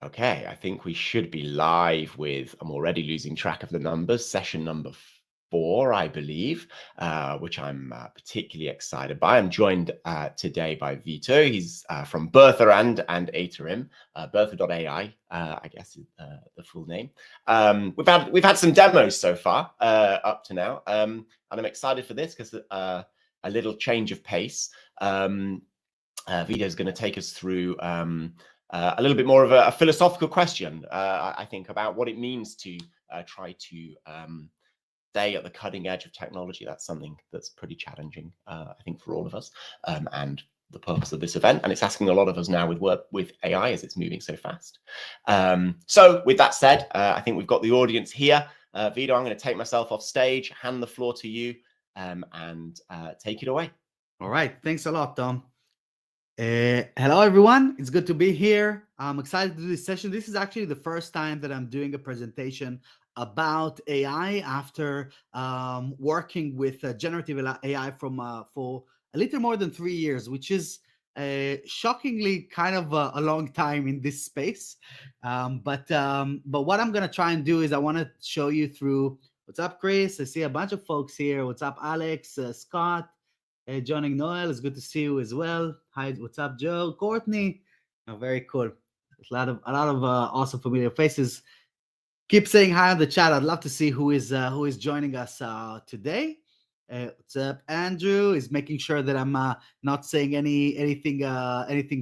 Okay, I think we should be live with, I'm already losing track of the numbers, session number 4, I believe, which I'm particularly excited by. I'm joined today by Vito. He's from Bertha and Aterim, Bertha.ai, I guess is the full name. We've had some demos so far up to now, and I'm excited for this because a little change of pace. Vito is going to take us through a little bit more of a philosophical question, I think, about what it means to try to stay at the cutting edge of technology. That's something that's pretty challenging, I think, for all of us, and the purpose of this event. And it's asking a lot of us now with AI as it's moving so fast. So with that said, I think we've got the audience here. Vito, I'm going to take myself off stage, hand the floor to you, and take it away. All right. Thanks a lot, Tom. Hello, everyone. It's good to be here. I'm excited to do this session. This is actually the first time that I'm doing a presentation about AI after working with generative AI for a little more than 3 years, which is shockingly kind of a long time in this space. But what I'm going to try and do is I want to show you through. What's up, Chris? I see a bunch of folks here. What's up, Alex, Scott? Joining Noel, it's good to see you as well. Hi, what's up, Joe? Courtney, very cool. A lot of awesome familiar faces. Keep saying hi in the chat. I'd love to see who is joining us today. What's up, Andrew? Is making sure that I'm not saying anything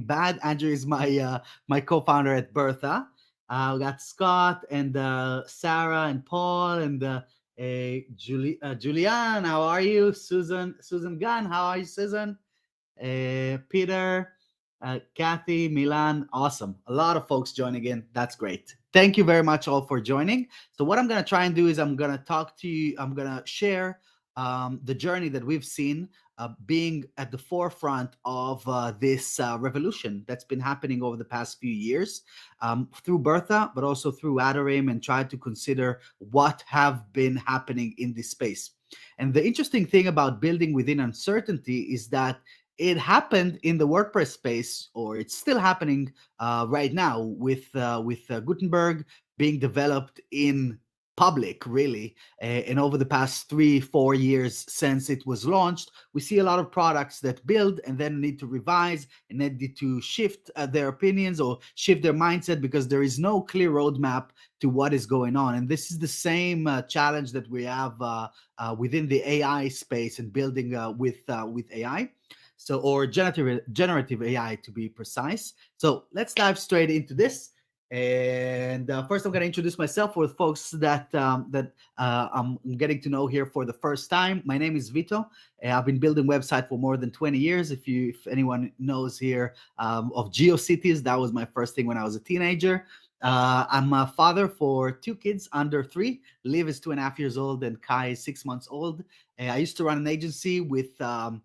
bad. Andrew is my co-founder at Bertha. We got Scott and Sarah and Paul and Julianne, how are you? Susan Gunn, how are you, Susan? Peter, Kathy, Milan, awesome. A lot of folks joining in. That's great. Thank you very much all for joining. So what I'm going to try and do is I'm going to talk to you. I'm going to share the journey that we've seen being at the forefront of this revolution that's been happening over the past few years through Bertha, but also through Aterim, and try to consider what have been happening in this space. And the interesting thing about building within uncertainty is that it happened in the WordPress space, or it's still happening right now with Gutenberg being developed in public, really. And over the past 3-4 years since it was launched, we see a lot of products that build and then need to revise and then need to shift their opinions or shift their mindset because there is no clear roadmap to what is going on. And this is the same challenge that we have within the AI space and building with AI. So, or generative AI to be precise. So let's dive straight into this. And first, I'm going to introduce myself for folks that I'm getting to know here for the first time. My name is Vito. I've been building websites for more than 20 years. If anyone knows here of GeoCities, that was my first thing when I was a teenager. I'm a father for 2 kids under 3. Liv is 2.5 years old and Kai is 6 months old. I used to run an agency with a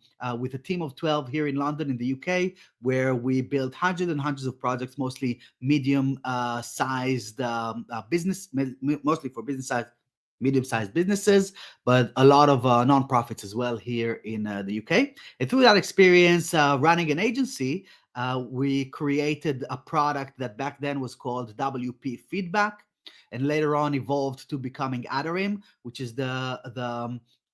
team of 12 here in London in the UK, where we built hundreds and hundreds of projects, mostly medium-sized business, mostly for medium-sized businesses, but a lot of nonprofits as well here in the UK. And through that experience running an agency, we created a product that back then was called WP Feedback, and later on evolved to becoming Aterim, which is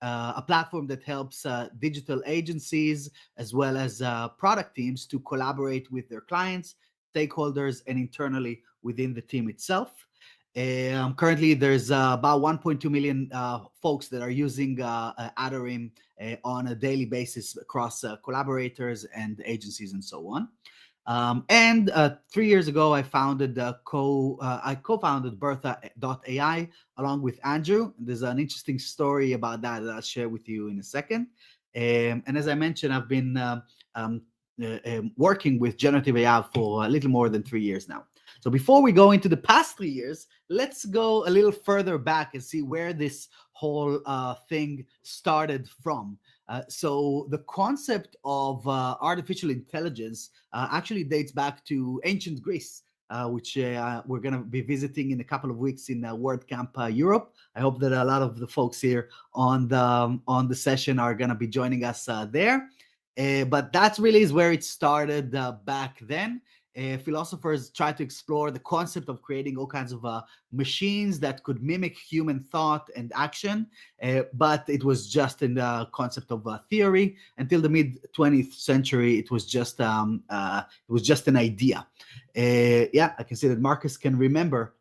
a platform that helps digital agencies as well as product teams to collaborate with their clients, stakeholders, and internally within the team itself. Currently, there's about 1.2 million folks that are using Aterim on a daily basis across collaborators and agencies and so on. And 3 years ago, I co-founded Bertha.ai along with Andrew. There's an interesting story about that I'll share with you in a second. And as I mentioned, I've been working with generative AI for a little more than 3 years now. So before we go into the past 3 years, let's go a little further back and see where this whole thing started from. So the concept of artificial intelligence actually dates back to ancient Greece, which we're going to be visiting in a couple of weeks in WordCamp Europe. I hope that a lot of the folks here on the session are going to be joining us there. But that really is where it started back then. philosophers tried to explore the concept of creating all kinds of machines that could mimic human thought and action, but it was just in the concept of theory. Until the mid 20th century, it was just an idea. Yeah, I can see that Marcus can remember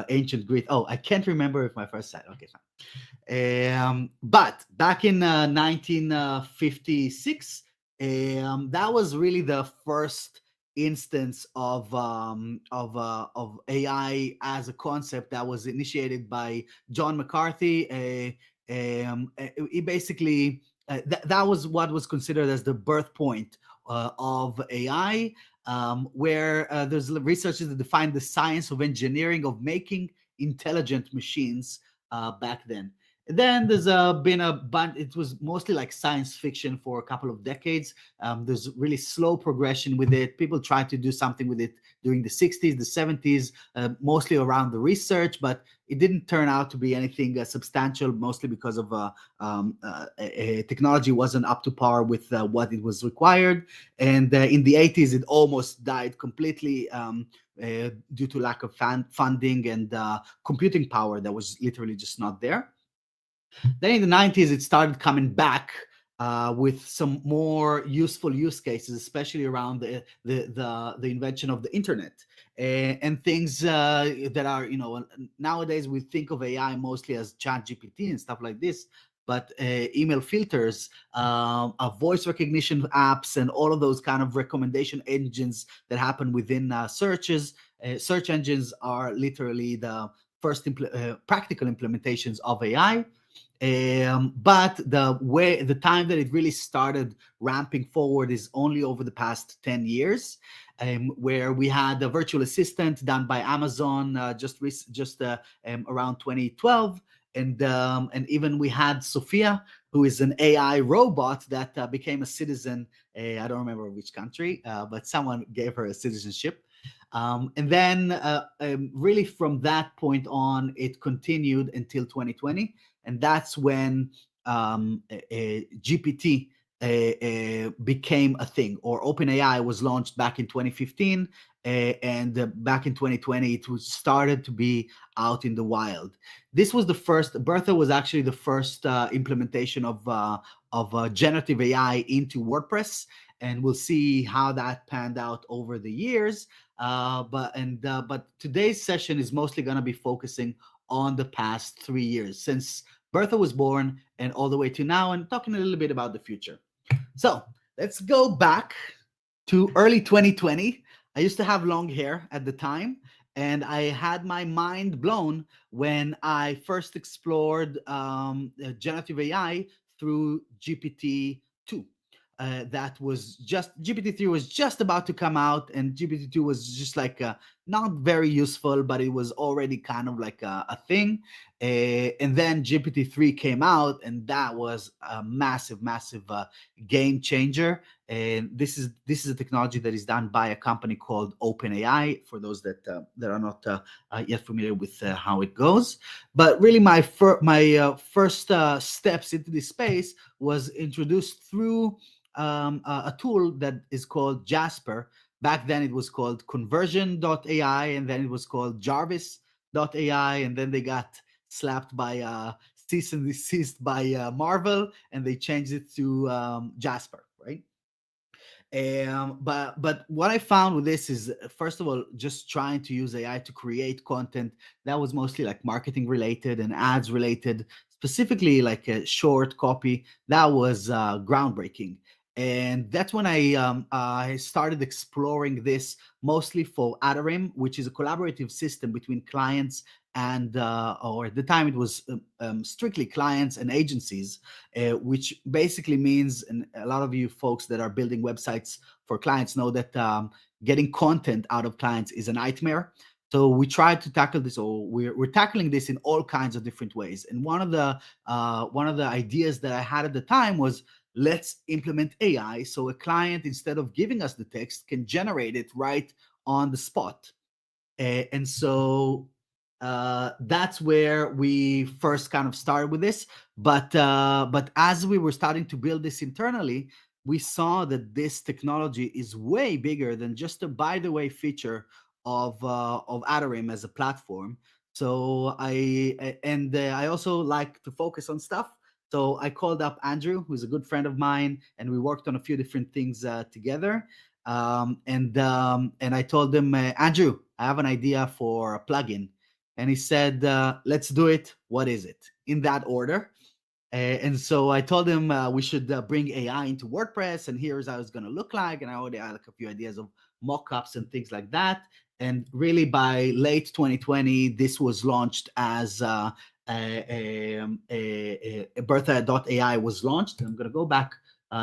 ancient Greek. Oh, I can't remember if my first slide. Okay, fine. But back in 1956, that was really the first instance of AI as a concept that was initiated by John McCarthy. He basically that was what was considered as the birth point of AI, where there's researchers that define the science of engineering of making intelligent machines back then. Then there's been a bunch. It was mostly like science fiction for a couple of decades. There's really slow progression with it. People tried to do something with it during the 60s, the 70s, mostly around the research, but it didn't turn out to be anything substantial, mostly because of technology wasn't up to par with what it was required. And in the 80s, it almost died completely due to lack of funding and computing power that was literally just not there. Then in the 90s, it started coming back with some more useful use cases, especially around the invention of the internet and things that are, nowadays we think of AI mostly as Chat GPT and stuff like this. But email filters, voice recognition apps, and all of those kind of recommendation engines that happen within searches. Search engines are literally the first practical implementations of AI. But the time that it really started ramping forward is only over the past 10 years, where we had a virtual assistant done by Amazon just around 2012. And even we had Sophia, who is an AI robot that became a citizen. I don't remember which country, but someone gave her a citizenship. And then really from that point on, it continued until 2020. And that's when GPT became a thing, or OpenAI was launched back in 2015. And back in 2020, it started to be out in the wild. This was the first, Bertha was actually the first implementation of generative AI into WordPress. And we'll see how that panned out over the years. But today's session is mostly going to be focusing on the past 3 years, since Bertha was born and all the way to now, and talking a little bit about the future. So let's go back to early 2020. I used to have long hair at the time, and I had my mind blown when I first explored generative AI through GPT-2. That was just GPT-3 was just about to come out, and GPT-2 was just like not very useful, but it was already kind of like a thing. And then GPT-3 came out, and that was a massive game changer. And this is a technology that is done by a company called OpenAI, for those that are not yet familiar with how it goes. But really my first steps into this space was introduced through a tool that is called Jasper. Back then it was called Conversion.ai, and then it was called Jarvis.ai, and then they got slapped by cease and desist by Marvel, and they changed it to Jasper, right? But what I found with this is, first of all, just trying to use AI to create content that was mostly like marketing related and ads related, specifically like a short copy. That was groundbreaking. And that's when I started exploring this mostly for Adarim, which is a collaborative system between clients and or at the time it was strictly clients and agencies, which basically means, and a lot of you folks that are building websites for clients know that getting content out of clients is a nightmare. So we tried to tackle this, or we're tackling this in all kinds of different ways. And one of the ideas that I had at the time was, let's implement AI so a client, instead of giving us the text, can generate it right on the spot. And so that's where we first kind of started with this. But as we were starting to build this internally, we saw that this technology is way bigger than just a by the way feature of Adarim as a platform. So I also like to focus on stuff. So I called up Andrew, who's a good friend of mine, and we worked on a few different things together. And I told him, Andrew, I have an idea for a plugin, and he said, let's do it. What is it? In that order. And so I told him we should bring AI into WordPress, and here's how it's going to look like. And I already had like a few ideas of mockups and things like that. And really, by late 2020, this was launched as Bertha.ai was launched. And I'm going to go back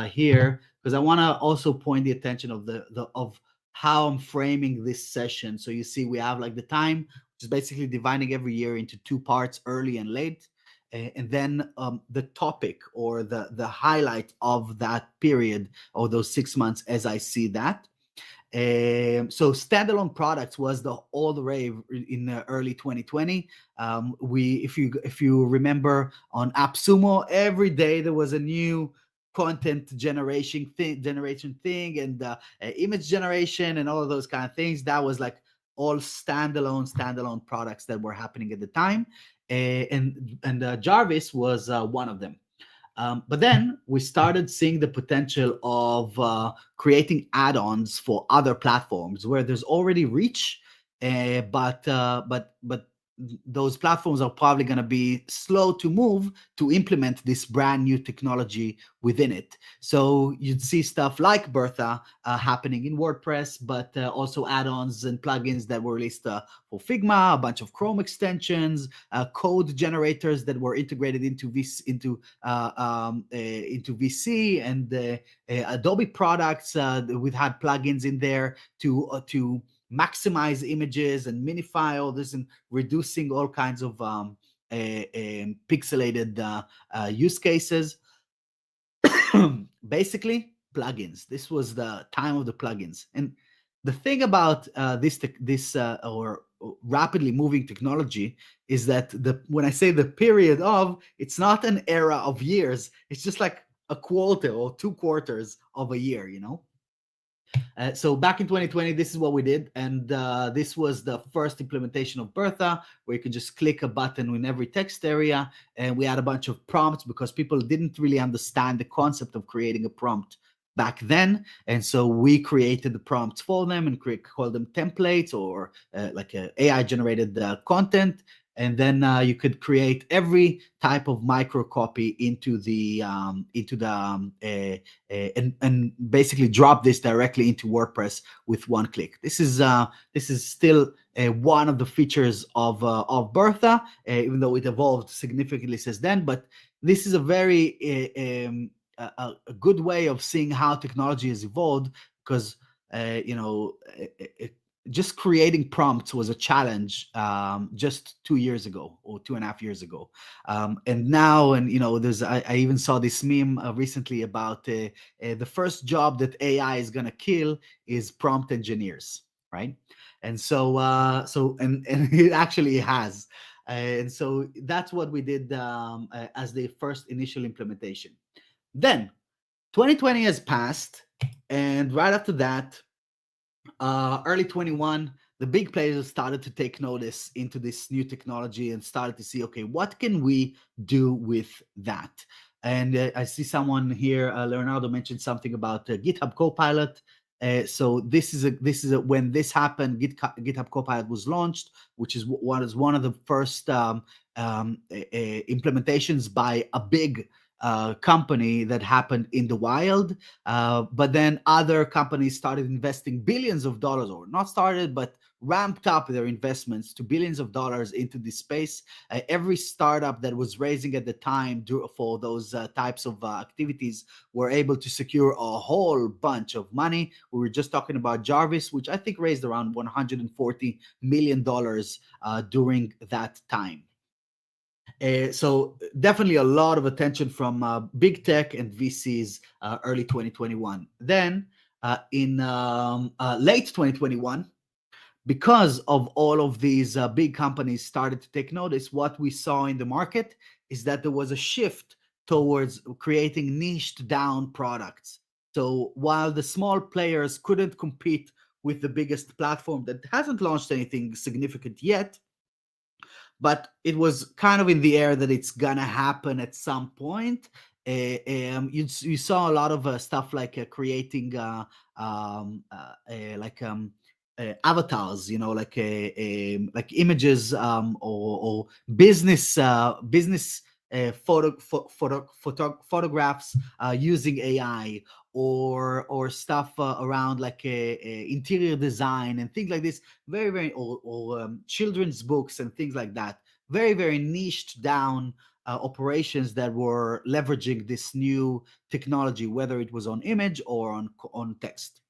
here because I want to also point the attention of of how I'm framing this session. So you see, we have like the time, which is basically dividing every year into two parts, early and late. And then the topic or the highlight of that period or those 6 months as I see that. So standalone products was all the rave in early 2020. If you remember on AppSumo, every day there was a new content generation thing and image generation and all of those kind of things. That was like all standalone products that were happening at the time. And Jarvis was one of them. But then we started seeing the potential of creating add-ons for other platforms where there's already reach, but those platforms are probably going to be slow to move to implement this brand new technology within it. So you'd see stuff like Bertha happening in WordPress, but also add-ons and plugins that were released for Figma, a bunch of Chrome extensions, code generators that were integrated into VC, and Adobe products. We've had plugins in there to maximize images and minify all this and reducing all kinds of pixelated use cases. Basically, plugins. This was the time of the plugins. And the thing about this rapidly moving technology is that when I say the period of, it's not an era of years. It's just like a quarter or 2 quarters of a year, you know? So back in 2020, this is what we did. And this was the first implementation of Bertha, where you could just click a button in every text area. And we had a bunch of prompts because people didn't really understand the concept of creating a prompt back then. And so we created the prompts for them and called them templates or like AI generated content. And then you could create every type of micro copy into the and basically drop this directly into WordPress with one click. This is still one of the features of Bertha, even though it evolved significantly since then. But this is a very a good way of seeing how technology has evolved, because just creating prompts was a challenge just 2 years ago or 2.5 years ago. And now, there's I even saw this meme recently about the first job that AI is going to kill is prompt engineers, right? And so and it actually has. And so that's what we did as the first initial implementation. Then 2020 has passed, and right after that, early 21, the big players started to take notice into this new technology and started to see, okay, what can we do with that? And I see someone here, Leonardo mentioned something about GitHub Copilot. So this is when this happened, GitHub Copilot was launched, which is one of the first implementations by a big company that happened in the wild. But then other companies started investing billions of dollars, or not started, but ramped up their investments to billions of dollars into this space. Every startup that was raising at the time for those types of activities were able to secure a whole bunch of money. We were just talking about Jarvis, which I think raised around $140 million during that time. So definitely a lot of attention from big tech and VCs early 2021. Then in late 2021, because of all of these big companies started to take notice, what we saw in the market is that there was a shift towards creating niched down products. So while the small players couldn't compete with the biggest platform that hasn't launched anything significant yet, but it was kind of in the air that it's gonna happen at some point. You saw a lot of stuff like creating avatars, like images, or business photographs using AI, or stuff around like interior design and things like this, very or children's books and things like that, very niched down operations that were leveraging this new technology, whether it was on image or on text.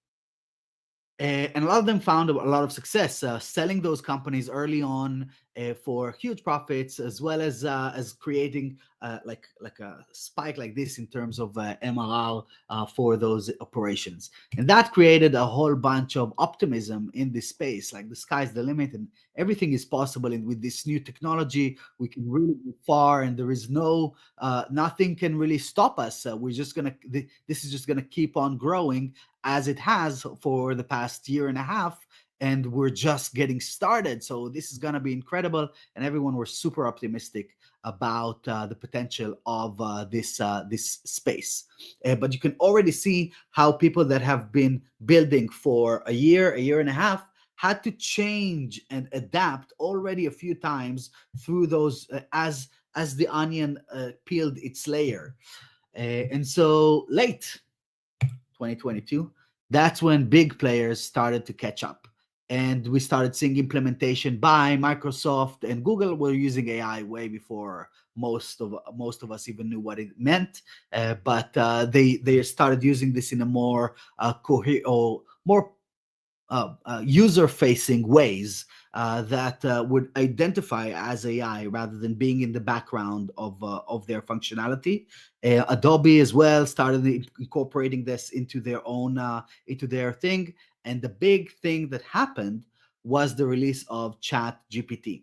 And a lot of them found a lot of success selling those companies early on for huge profits, as well as creating like a spike like this in terms of MRR for those operations. And that created a whole bunch of optimism in this space, like the sky's the limit and everything is possible. And with this new technology, we can really go far, and there is nothing can really stop us. This is just gonna keep on growing as it has for the past year and a half, and we're just getting started. So this is going to be incredible, and everyone was super optimistic about the potential of this space. But you can already see how people that have been building for a year and a half had to change and adapt already a few times through those as the onion peeled its layer. And so late 2022, that's when big players started to catch up. And we started seeing implementation by Microsoft and Google. Were using AI way before most of us even knew what it meant. But they started using this in a more more user-facing ways that would identify as AI rather than being in the background of their functionality. Adobe as well started incorporating this into their thing. And the big thing that happened was the release of ChatGPT.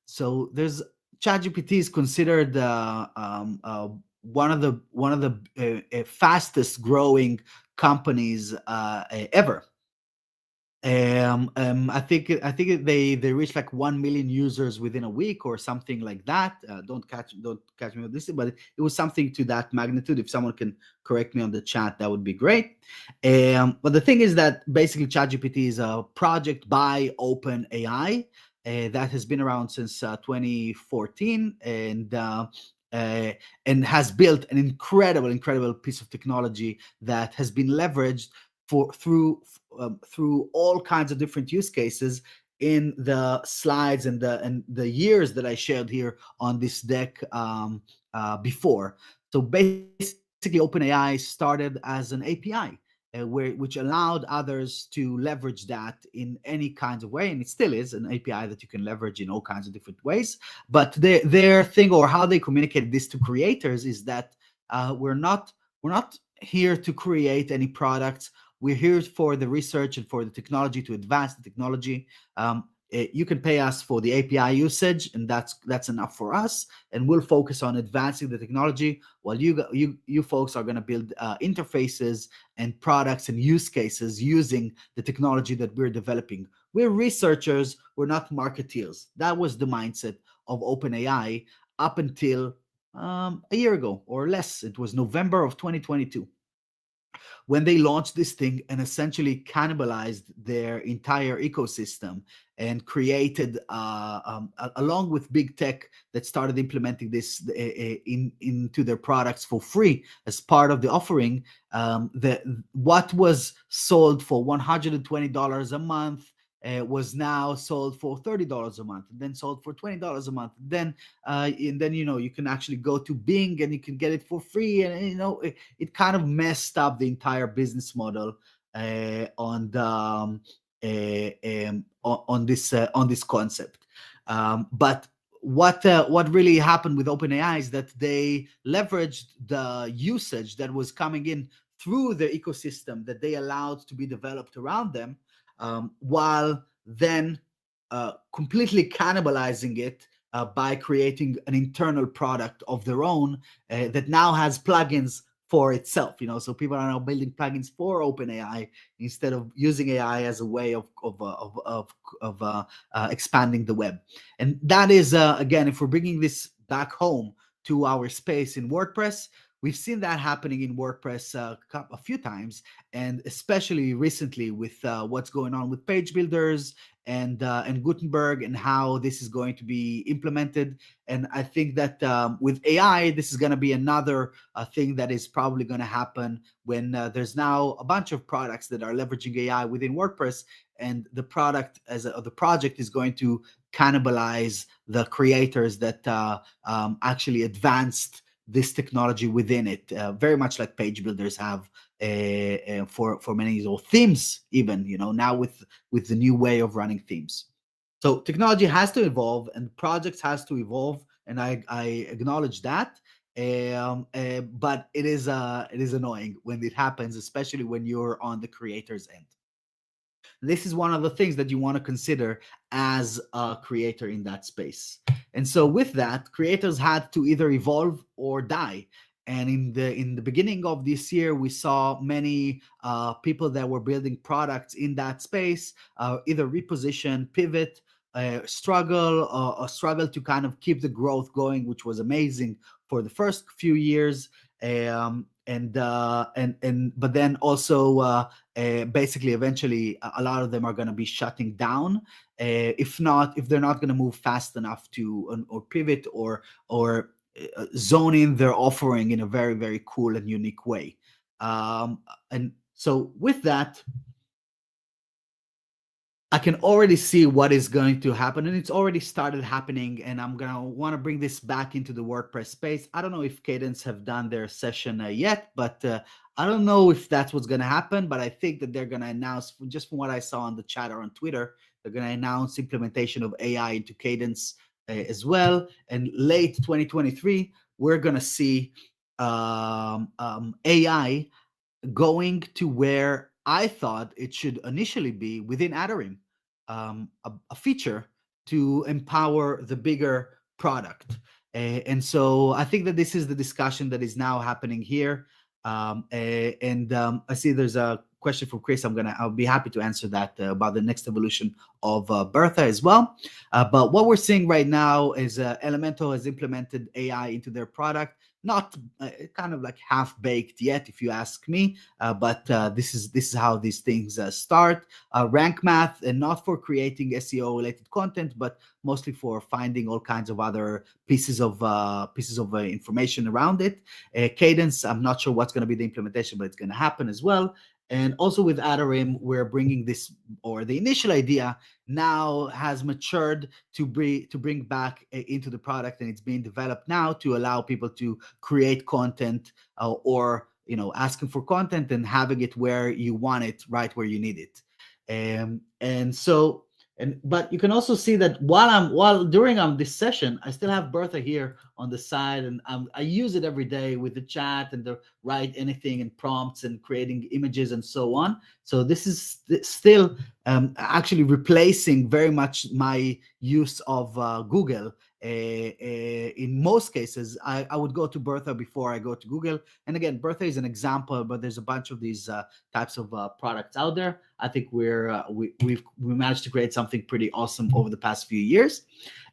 So there's ChatGPT is considered one of the fastest growing companies ever. I think they reached like 1 million users within a week or something like that. Don't catch me on this, but it was something to that magnitude. If someone can correct me on the chat, that would be great. But the thing is that basically ChatGPT is a project by OpenAI that has been around since 2014, and has built an incredible piece of technology that has been leveraged through all kinds of different use cases in the slides and the years that I shared here on this deck before. So basically, OpenAI started as an API, which allowed others to leverage that in any kinds of way, and it still is an API that you can leverage in all kinds of different ways. But their thing, or how they communicated this to creators, is that we're not here to create any products. We're here for the research and for the technology, to advance the technology. You can pay us for the API usage, and that's enough for us. And we'll focus on advancing the technology, while you folks are going to build interfaces and products and use cases using the technology that we're developing. We're researchers. We're not marketeers. That was the mindset of OpenAI up until a year ago or less. It was November of 2022. When they launched this thing and essentially cannibalized their entire ecosystem and created, along with big tech that started implementing this into their products for free as part of the offering, what was sold for $120 a month was now sold for $30 a month, and then sold for $20 a month. And then you can actually go to Bing and you can get it for free, and it kind of messed up the entire business model on this concept. But what really happened with OpenAI is that they leveraged the usage that was coming in through the ecosystem that they allowed to be developed around them, while then completely cannibalizing it by creating an internal product of their own that now has plugins for itself, so people are now building plugins for OpenAI instead of using AI as a way of expanding the web. And that is, again, if we're bringing this back home to our space in WordPress, we've seen that happening in WordPress a few times, and especially recently with what's going on with page builders and Gutenberg and how this is going to be implemented. And I think that with AI, this is going to be another thing that is probably going to happen when there's now a bunch of products that are leveraging AI within WordPress, and the product the project is going to cannibalize the creators that actually advanced this technology within it, very much like page builders have for many, or themes even, now with the new way of running themes. So technology has to evolve and projects has to evolve, and I acknowledge that. But it is annoying when it happens, especially when you're on the creator's end. This is one of the things that you want to consider as a creator in that space. And so with that, creators had to either evolve or die. And in the beginning of this year, we saw many people that were building products in that space either reposition, pivot, struggle to kind of keep the growth going, which was amazing for the first few years. But then also basically eventually a lot of them are going to be shutting down if they're not going to move fast enough to or pivot or zone in their offering in a very, very cool and unique way. And so with that, I can already see what is going to happen, and it's already started happening, and I'm going to want to bring this back into the WordPress space. I don't know if Cadence have done their session yet, but I don't know if that's what's going to happen, but I think that they're going to announce, just from what I saw on the chat or on Twitter, they're going to announce implementation of AI into Cadence as well. And late 2023, we're going to see AI going to where I thought it should initially be within Add-on, a feature to empower the bigger product. And so I think that this is the discussion that is now happening here. I see there's a question from Chris. I'll be happy to answer that about the next evolution of Bertha as well. But what we're seeing right now is Elementor has implemented AI into their product. Not kind of like half-baked yet, if you ask me, but this is how these things start. Rank math, and not for creating SEO-related content, but mostly for finding all kinds of other pieces of information around it. Cadence, I'm not sure what's going to be the implementation, but it's going to happen as well. And also with Add-on, we're bringing this, or the initial idea now has matured to bring back into the product, and it's being developed now to allow people to create content or asking for content and having it where you want it, right where you need it. But you can also see that during this session, I still have Bertha here on the side, and I use it every day with the chat and the write anything and prompts and creating images and so on. So this is still actually replacing very much my use of Google. In most cases, I would go to Bertha before I go to Google. And again, Bertha is an example, but there's a bunch of these types of products out there. I think we managed to create something pretty awesome over the past few years.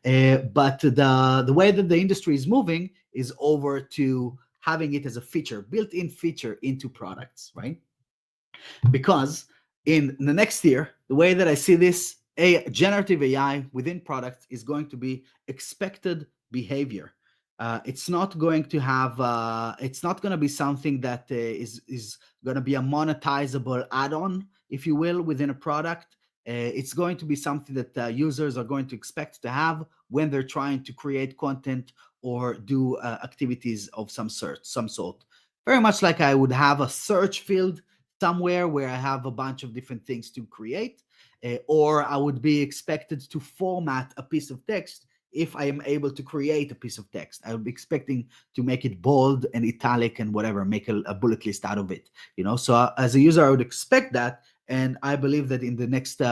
But the way that the industry is moving is over to having it as a feature, built-in feature into products, right? Because in the next year, the way that I see this, generative AI within products is going to be expected behavior. It's not going to have. It's not going to be something that is going to be a monetizable add-on, if you will, within a product. It's going to be something that users are going to expect to have when they're trying to create content or do activities of some sort. Very much like I would have a search field somewhere where I have a bunch of different things to create, or I would be expected to format a piece of text if I am able to create a piece of text. I would be expecting to make it bold and italic and whatever, make a bullet list out of it. So as a user, I would expect that. And I believe that in the next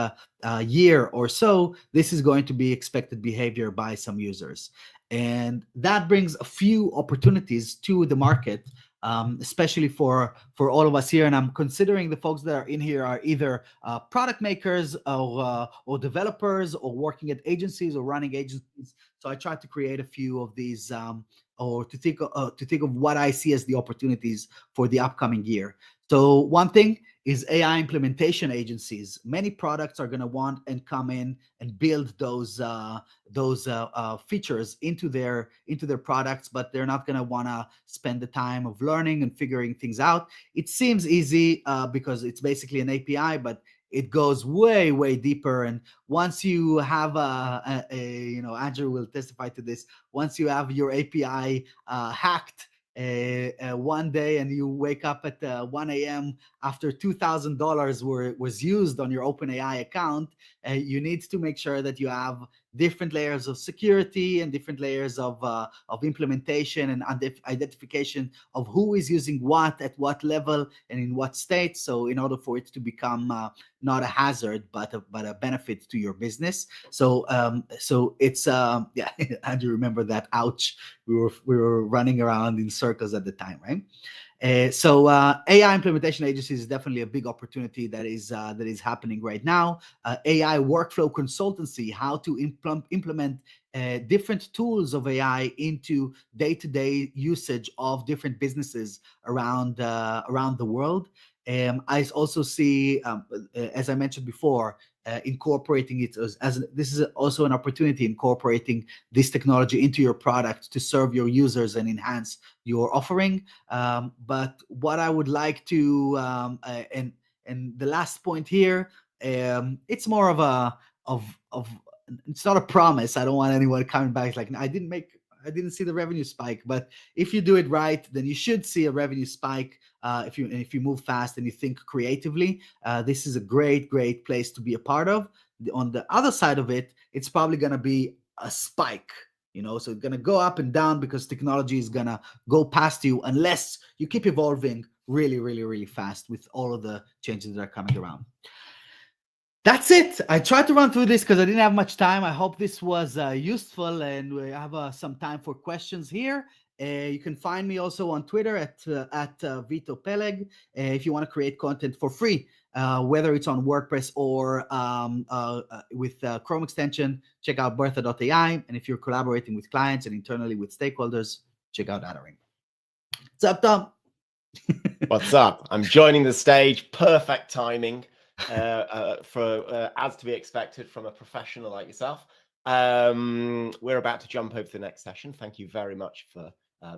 year or so, this is going to be expected behavior by some users. And that brings a few opportunities to the market especially for all of us here. And I'm considering the folks that are in here are either product makers or developers or working at agencies or running agencies. So I tried to create a few of these or to think of what I see as the opportunities for the upcoming year. So one thing is AI implementation agencies. Many products are going to want and come in and build those features into their products, but they're not going to want to spend the time of learning and figuring things out. It seems easy because it's basically an API, but it goes way deeper. And once you have Andrew will testify to this. Once you have your API hacked one day and you wake up at 1 a.m. after $2,000 was used on your OpenAI account, you need to make sure that you have different layers of security and different layers of implementation and identification of who is using what at what level and in what state. So in order for it to become not a hazard but a benefit to your business. So it's yeah, Andrew, remember that? Ouch. We were running around in circles at the time, right? So AI implementation agencies is definitely a big opportunity that is happening right now. AI workflow consultancy, how to implement different tools of AI into day-to-day usage of different businesses around the world. I also see, as I mentioned before, incorporating it as this is also an opportunity, incorporating this technology into your product to serve your users and enhance your offering. But what I would like to and the last point here, it's more of it's not a promise. I don't want anyone coming back like I didn't see the revenue spike. But if you do it right, then you should see a revenue spike. If you move fast and you think creatively, this is a great place to be a part of. On the other side of it, it's probably going to be a spike. So it's going to go up and down because technology is going to go past you unless you keep evolving really fast with all of the changes that are coming around. That's it. I tried to run through this because I didn't have much time. I hope this was useful, and we have some time for questions here. You can find me also on Twitter at Vito Peleg. If you want to create content for free, whether it's on WordPress or with Chrome extension, check out Bertha.ai. And if you're collaborating with clients and internally with stakeholders, check out Add-ons. What's up, Tom? What's up? I'm joining the stage. Perfect timing for as to be expected from a professional like yourself. We're about to jump over to the next session. Thank you very much for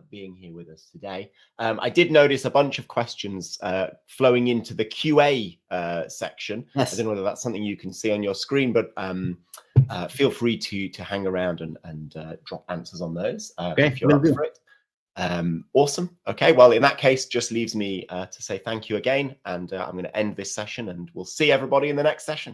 being here with us today. I did notice a bunch of questions flowing into the QA section. Yes. I don't know whether that's something you can see on your screen, but feel free to hang around and drop answers on those if you're up for it. Awesome. Okay, well, in that case, just leaves me to say thank you again, and I'm going to end this session, and we'll see everybody in the next session.